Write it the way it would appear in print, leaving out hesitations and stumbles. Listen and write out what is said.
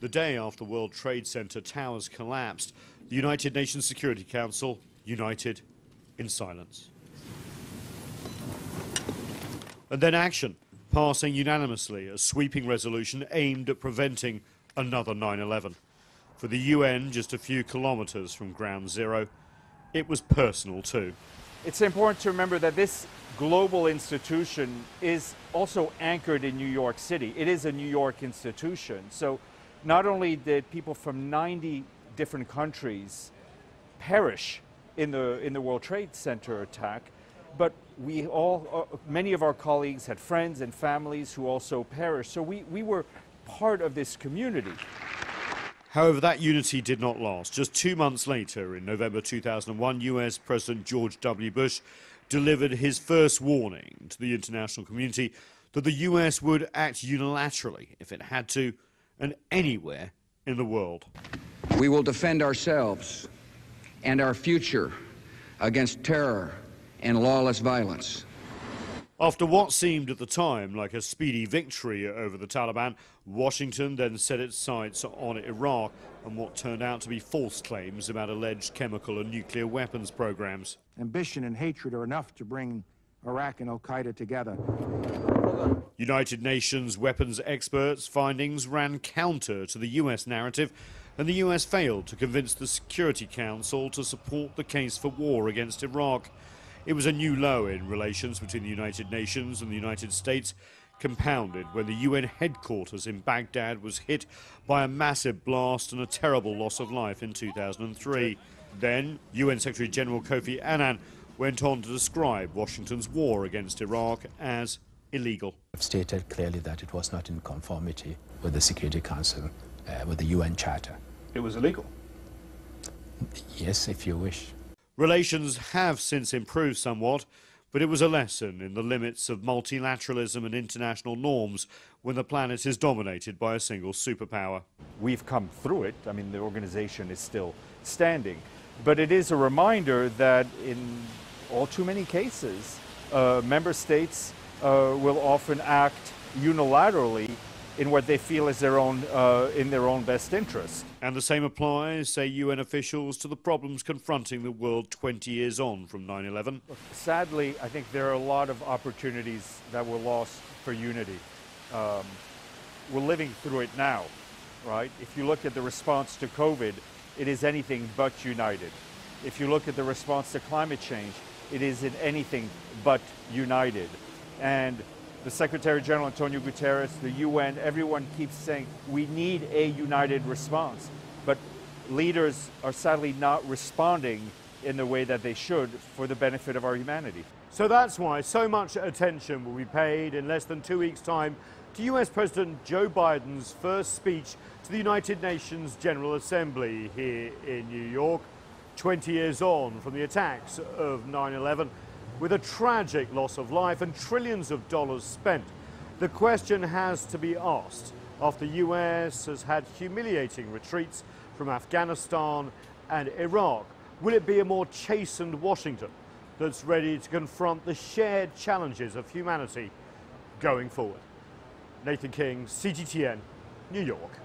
The day after the World Trade Center towers collapsed, the United Nations Security Council united in silence. And then action, passing unanimously a sweeping resolution aimed at preventing another 9/11. For the UN, just a few kilometers from ground zero, it was personal too. It's important to remember that this global institution is also anchored in New York City. It is a New York institution. So not only did people from 90 different countries perish in the World Trade Center attack, but many of our colleagues had friends and families who also perished. So we were part of this community. However, that unity did not last. Just 2 months later, in November 2001, US President George W. Bush delivered his first warning to the international community that the US would act unilaterally if it had to, and anywhere in the world. We will defend ourselves and our future against terror and lawless violence. After what seemed at the time like a speedy victory over the Taliban, Washington then set its sights on Iraq and what turned out to be false claims about alleged chemical and nuclear weapons programs. Ambition and hatred are enough to bring Iraq and al-Qaeda together. United Nations weapons experts' findings ran counter to the US narrative, and the US failed to convince the Security Council to support the case for war against Iraq. It was a new low in relations between the United Nations and the United States, compounded when the UN headquarters in Baghdad was hit by a massive blast and a terrible loss of life in 2003. Then, UN Secretary General Kofi Annan went on to describe Washington's war against Iraq as illegal. I've stated clearly that it was not in conformity with the Security Council, with the UN Charter. It was illegal? Yes, if you wish. Relations have since improved somewhat, but it was a lesson in the limits of multilateralism and international norms when the planet is dominated by a single superpower. We've come through it. I mean, the organization is still standing. But it is a reminder that in all too many cases, member states will often act unilaterally in what they feel is in their own best interest. And the same applies, say UN officials, to the problems confronting the world 20 years on from 9/11. Sadly, I think there are a lot of opportunities that were lost for unity. We're living through it now, right? If you look at the response to COVID, it is anything but united. If you look at the response to climate change, it is in anything but united. And the Secretary General Antonio Guterres, the UN, everyone keeps saying we need a united response. But leaders are sadly not responding in the way that they should for the benefit of our humanity. So that's why so much attention will be paid in less than 2 weeks' time to US President Joe Biden's first speech to the United Nations General Assembly here in New York, 20 years on from the attacks of 9/11. With a tragic loss of life and trillions of dollars spent, the question has to be asked after the US has had humiliating retreats from Afghanistan and Iraq. Will it be a more chastened Washington that's ready to confront the shared challenges of humanity going forward? Nathan King, CGTN, New York.